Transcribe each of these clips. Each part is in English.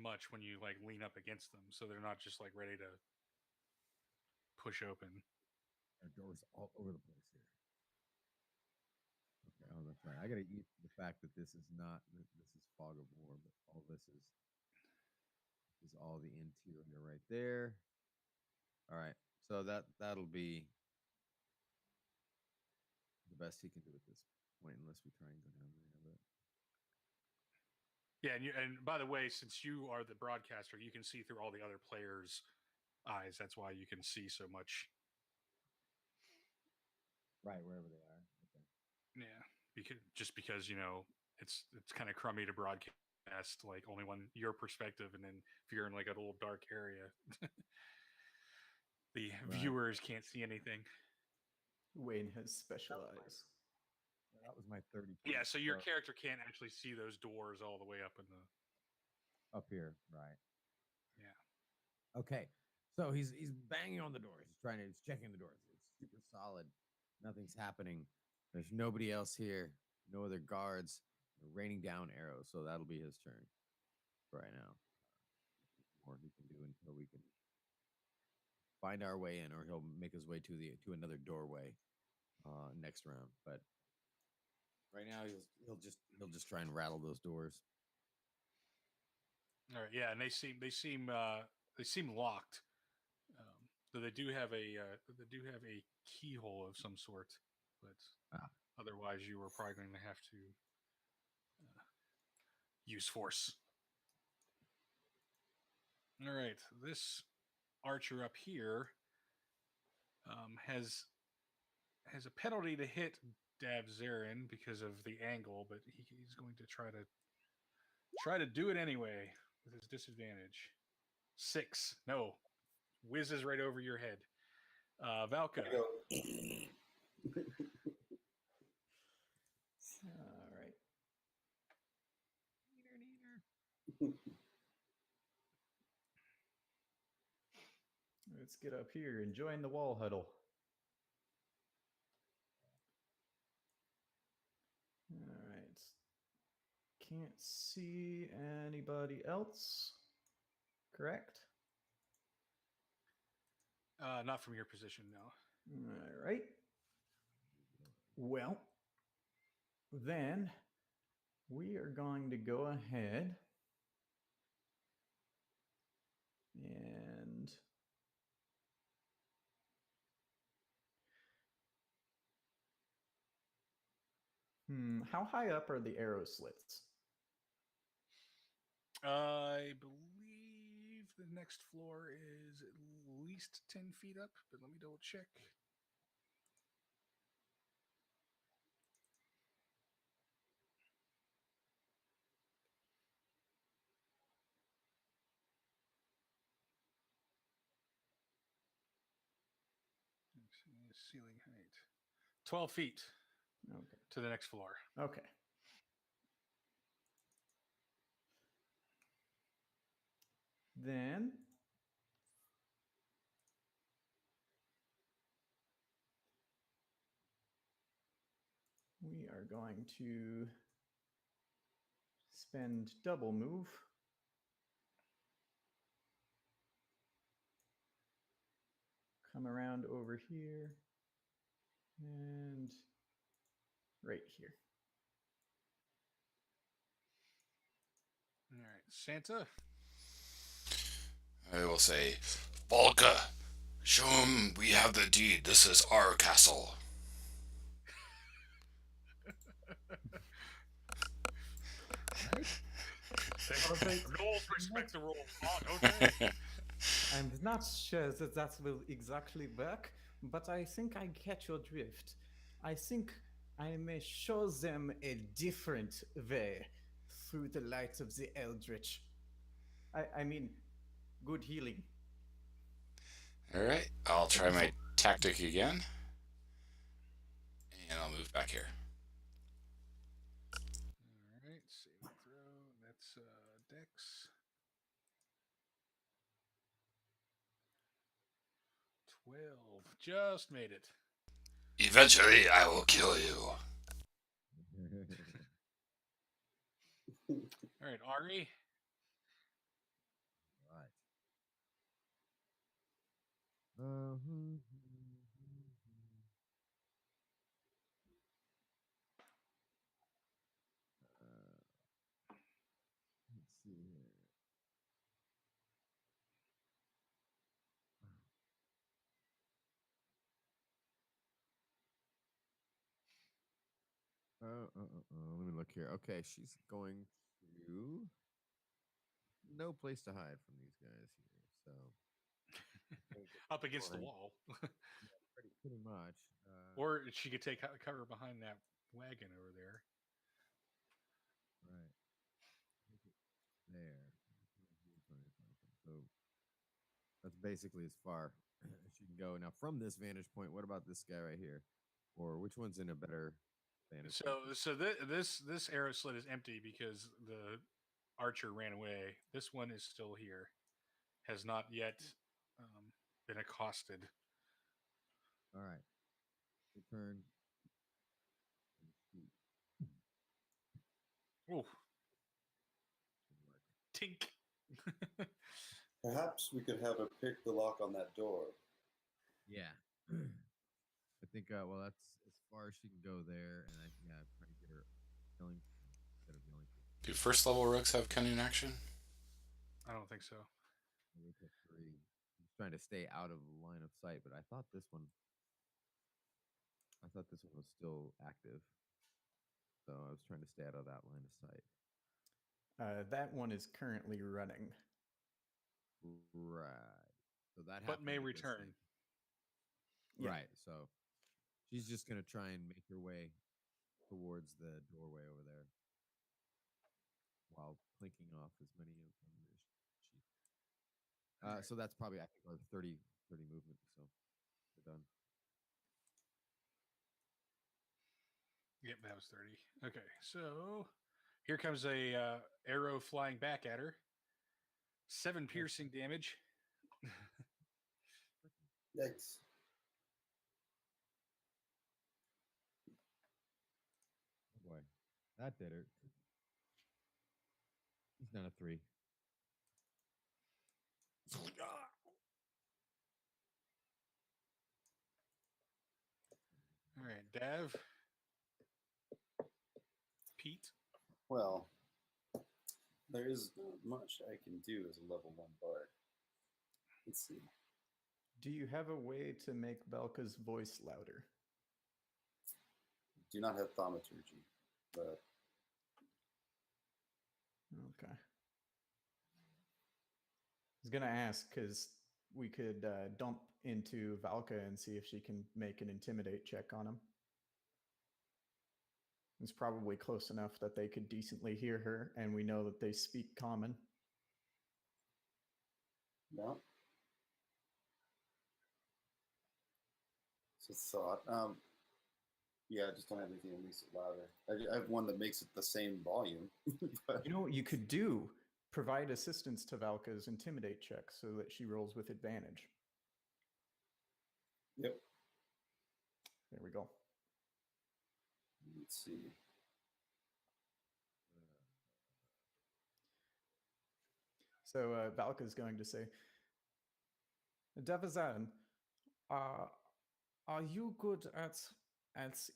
much when you like lean up against them, so they're not just like ready to push open. There are doors all over the place here. Okay, oh, that's right. I gotta eat the fact that this is not this is fog of war, but all this is all the interior right there. All right, so that'll be the best he can do at this point, unless we try and go down there. Yeah, and by the way, since you are the broadcaster, you can see through all the other players' eyes. That's why you can see so much. But right wherever they are. Okay. Yeah, because it's kind of crummy to broadcast like only one your perspective, and then if you're in like a little dark area, the Right. viewers can't see anything. Wayne has That special was eyes. that was my 30 Yeah, feet. so your So character can't actually see those doors all the way up in the. up here, right? Yeah. Okay. So he's banging on the doors. He's checking the doors. It's super solid. Nothing's happening. There's nobody else here. No other guards. They're raining down arrows. So that'll be his turn for right now. More he can do until we can find our way in, or he'll make his way to another doorway next round. But right now he'll just try and rattle those doors. All right. Yeah, and they seem locked. Though they do have a keyhole of some sort, but Ah, otherwise you are probably going to have to uh, use force. All right, this archer up here has a penalty to hit Dav Zarin because of the angle, but he's going to try to do it anyway with his disadvantage. 6, no, whizzes right over your head. Valka. All right. Let's get up here and join the wall huddle. All right. Can't see anybody else. Correct? Not from your position, no. All right. Well, then we are going to go ahead and how high up are the arrow slits? I believe the next floor is at least 10 feet up, but let me double check. Ceiling height 12 feet Okay. to the next floor. Okay. Then we are going to spend double move. Come around over here and right here. All right, Santa. I will say, Volga, show him we have the deed. This is our castle. Rules respect the rules. Oh, don't they? I'm not sure that that will exactly work, but I think I catch your drift. I think I may show them a different way through the light of the Eldritch. I mean, good healing. All right, I'll try my tactic again, and I'll move back here. All right, saving throw. That's Dex. 12. Just made it. Eventually, I will kill you. All right, Ari. Let's see here. Let me look here. Okay, she's going to no place to hide from these guys here. So Up against the Fine. wall. pretty much. Or she could take cover behind that wagon over there. Right. There. So that's basically as far as she can go. Now, from this vantage point, what about this guy right here? Or which one's in a better vantage point? So this arrow slit is empty because the archer ran away. This one is still here, has not yet been accosted. All right. Return. And shoot. Oh, tink. Perhaps we could have her pick the lock on that door. Yeah. I think, well, that's as far as she can go there. And I think, try to get her yelling instead of yelling. Do first level rooks have cunning action? I don't think so. Maybe it's a 3. He's trying to stay out of line of sight, but I thought this one was still active. So I was trying to stay out of that line of sight. That one is currently running. Right. So that But may happened, I guess, return. Yeah. Right. So she's just gonna try and make her way towards the doorway over there while clinking off as many of them as she. Alright. So that's probably, I think, our 30 movement. So we're done. Yep, that was 30. Okay, so here comes a arrow flying back at her. 7 piercing damage. Yikes. Oh boy, that did it. He's not a 3. All right, Dav. Pete. Well, there is not much I can do as a level 1 bard. Let's see. Do you have a way to make Belka's voice louder? Do not have thaumaturgy, but Okay. I was gonna ask because we could dump into Valka and see if she can make an intimidate check on him. It's probably close enough that they could decently hear her, and we know that they speak common. no. It's a thought. Yeah, I just don't have anything that makes it louder. I have one that makes it the same volume. but You know what you could do? Provide assistance to Valka's intimidate check so that she rolls with advantage. Yep. There we go. Let's see. So Valka's going to say, Davazan, are you good at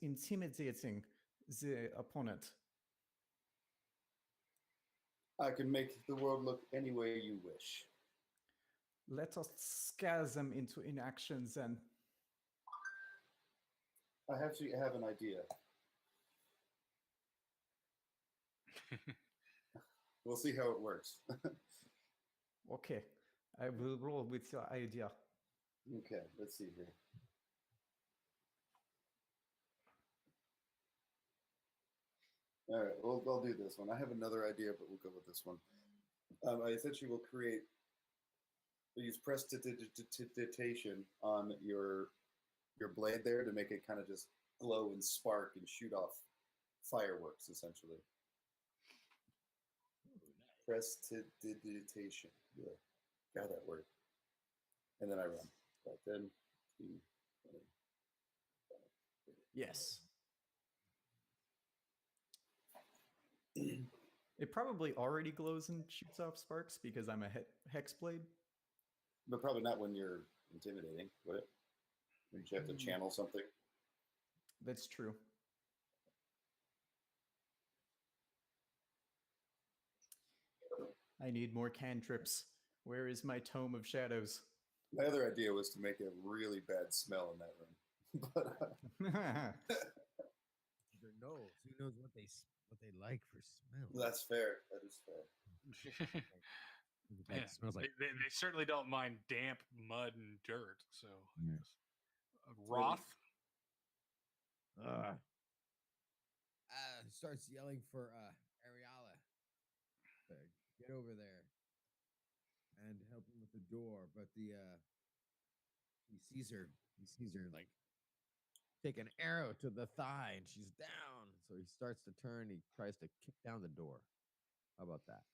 intimidating the opponent? I can make the world look any way you wish. Let us scare them into inaction then. I actually have an idea. We'll see how it works. Okay, I will roll with your idea. Okay, let's see here. All right, I'll do this one. I have another idea, but we'll go with this one. I essentially will use prestidigitation on your blade there to make it kind of just glow and spark and shoot off fireworks, essentially. Prestidigitation. Yeah, got that word. And then I run. Right, 10, 15, 20. Yes. It probably already glows and shoots off sparks because I'm a hex blade. But probably not when you're intimidating, would it? Wouldn't you have to Mm. channel something? That's true. I need more cantrips. Where is my Tome of Shadows? My other idea was to make a really bad smell in that room. But Who knows? Who knows what they like for smell? that's fair. That is fair. That Yeah, smells like they certainly don't mind damp mud and dirt. So, Yeah. Roth. Starts yelling for Ariala to get over there and help him with the door, but he sees her. He sees her like take an arrow to the thigh, and she's down. So he starts to turn. He tries to kick down the door. How about that?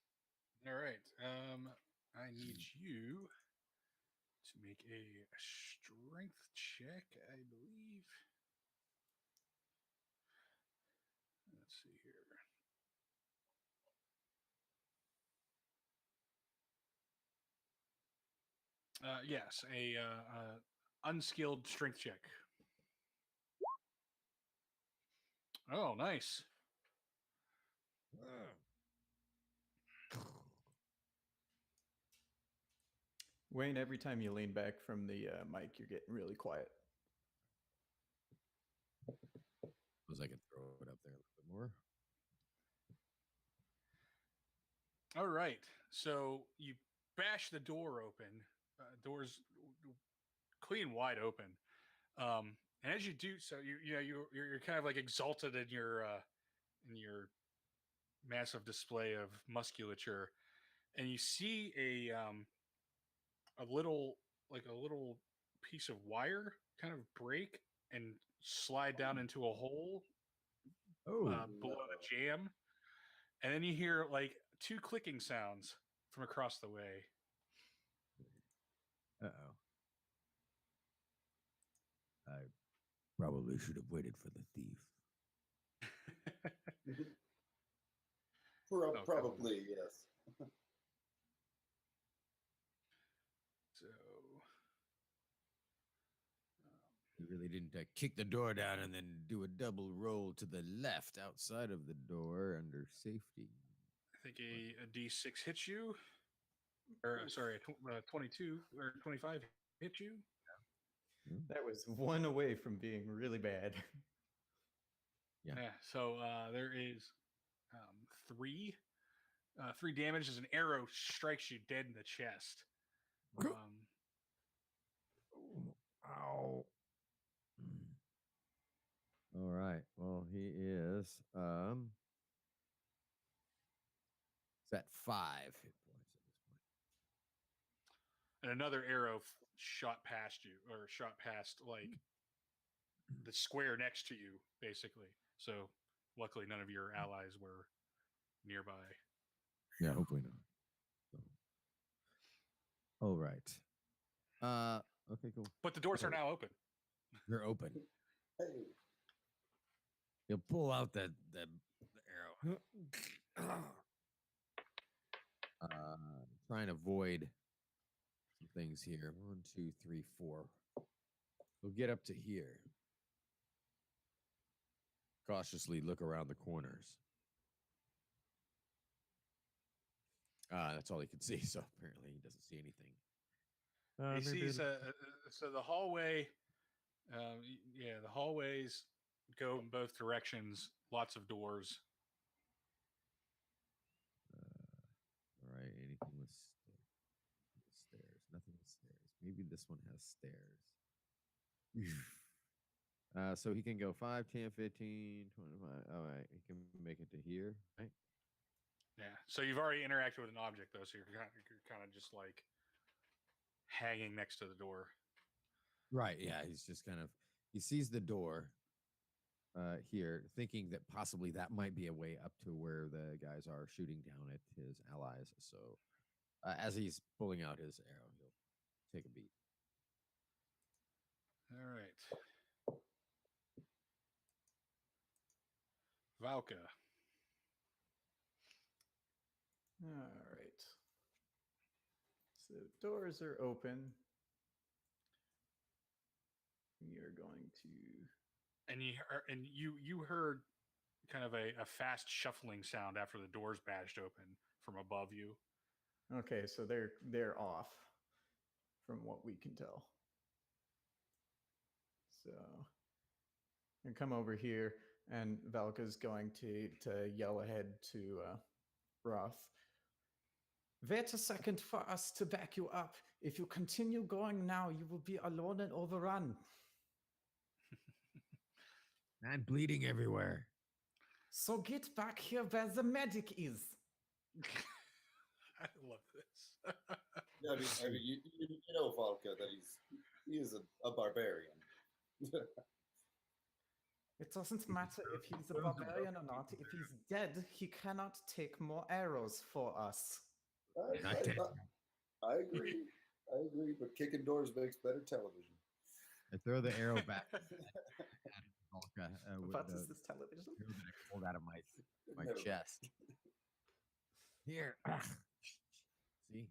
All right. I need you to make a strength check, I believe. Let's see here. Yes, a unskilled strength check. Oh, nice. Wayne, every time you lean back from the mic, you're getting really quiet. Suppose I can throw it up there a little bit more. All right. So you bash the door open. Doors clean wide open. And as you do so, you're kind of like exalted in your massive display of musculature, and you see a little piece of wire kind of break and slide down into a hole below the jam, and then you hear like two clicking sounds from across the way. Uh-oh. I probably should have waited for the thief. Probably, yes. So You really didn't kick the door down and then do a double roll to the left outside of the door under safety. I think a D6 hits you, or sorry, a 22 or 25 hit you. That was one away from being really bad. Yeah. So there is three damage as an arrow strikes you dead in the chest. Ow. All right. Well, he is it's at 5 hit points at this point. And another arrow shot past you, or shot past like the square next to you, basically. So luckily, none of your allies were nearby. Yeah, hopefully not. So. All right. Okay, cool. But the doors are now open. They're open. Hey, You'll pull out the arrow. Try and avoid some things here. 1, 2, 3, 4. We'll get up to here. Cautiously look around the corners. That's all he can see. So apparently he doesn't see anything. He sees so the hallway. The hallways go in both directions. Lots of doors. All right. Anything with stairs? Nothing with stairs. Maybe this one has stairs. So he can go 5, 10, 15, 25. All right. He can make it to here, right? Yeah. So you've already interacted with an object, though. So you're kind of just like hanging next to the door. Right. Yeah. He's just kind of, he sees the door here, thinking that possibly that might be a way up to where the guys are shooting down at his allies. So as he's pulling out his arrow, he'll take a beat. All right. Valka. All right. So doors are open. you're going to. And you heard kind of a fast shuffling sound after the doors bashed open from above you. Okay, so they're off, from what we can tell. So, and come over here, and Valka's going to yell ahead to Roth. Wait a second for us to back you up. If you continue going now, you will be alone and overrun. I'm bleeding everywhere. So get back here where the medic is. I love this. Yeah, I mean, you know, Volka, that he is a barbarian. It doesn't matter if he's a barbarian or not. If he's dead, he cannot take more arrows for us. Not dead. I agree. I agree. But kicking doors makes better television. I throw the arrow back at Volka, with What the is this television? arrow that I pulled out of my Never mind. chest. Here. See?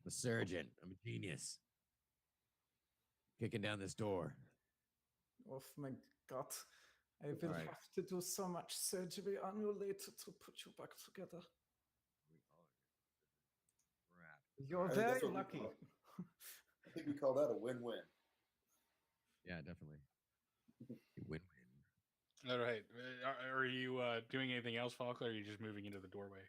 I'm a surgeon. I'm a genius. Kicking down this door. Oh my god. I will Alright. have to do so much surgery on you later to put you back together. Crap. You're I think that's very what we lucky. call it. I think we call that a win-win. Yeah, definitely. Win-win. All right. Are you doing anything else, Falk, or are you just moving into the doorway?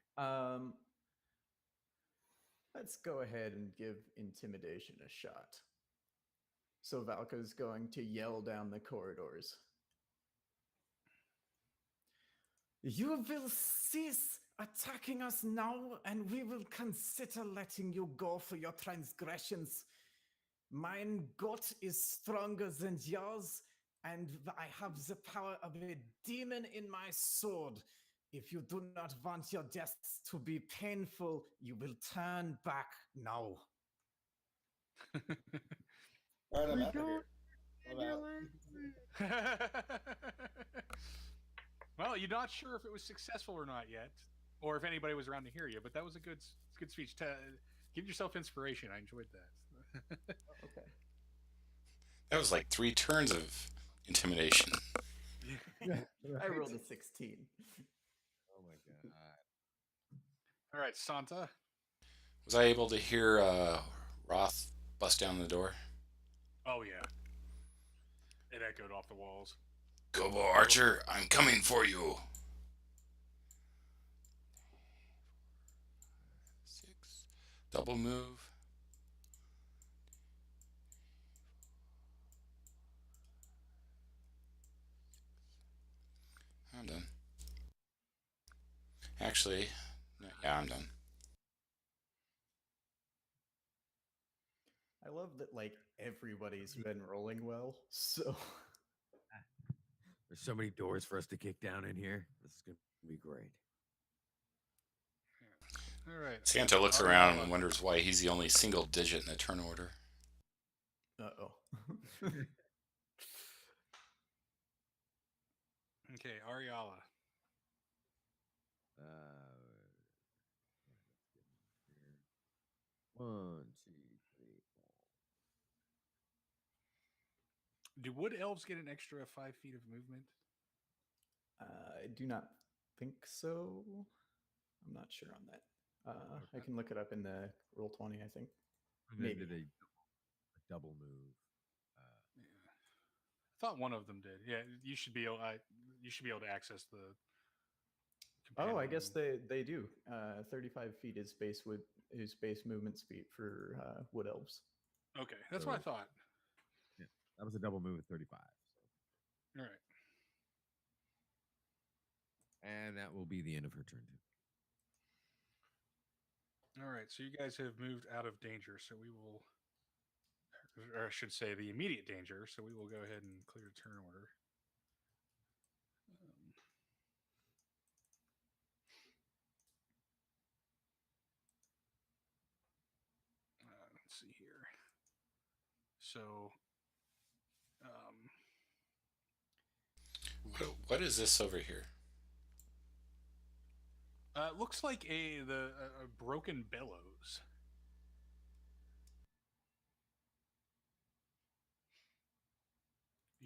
Let's go ahead and give intimidation a shot. So Valka's going to yell down the corridors. You will cease attacking us now, and we will consider letting you go for your transgressions. Mine God is stronger than yours, and I have the power of a demon in my sword. If you do not want your deaths to be painful, you will turn back now. All right, I'm out of here. I'm out. Well, you're not sure if it was successful or not yet, or if anybody was around to hear you. But that was a good speech. Give yourself inspiration. I enjoyed that. Okay. That was like 3 turns of intimidation. I rolled a 16. Oh my god. All right, Santa. Was I able to hear Roth bust down the door? Oh yeah, it echoed off the walls. Gobo Archer, I'm coming for you. 6. Double move. I'm done. Actually, no, yeah, I'm done. I love that, like, everybody's been rolling well, so... There's so many doors for us to kick down in here. This is going to be great. All right. Santa looks Ariella. around and wonders why he's the only single digit in the turn order. Uh-oh. Okay, Ariala. One, two, three, four. Do wood elves get an extra 5 feet of movement? I do not think so. I'm not sure on that. I can look it up in the roll 20, I think. And then Maybe. did a double move. Yeah. I thought one of them did. Yeah, you should be able. You should be able to access the. Oh, I guess companion. they do. 35 feet is base movement speed for wood elves. Okay, that's what I So- thought. That was a double move at 35. All right. And that will be the end of her turn, too. All right, so you guys have moved out of danger, so we will, or I should say, the immediate danger. So we will go ahead and clear turn order. Let's see here. So, What is this over here? it looks like a broken bellows.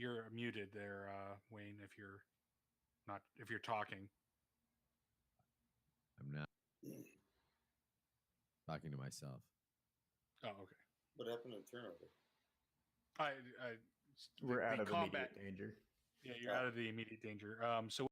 you're muted there, Wayne. If you're talking. I'm not talking to myself. Oh, okay. What happened to turnover? I We're out of combat. immediate danger. Yeah, you're out of the immediate danger. So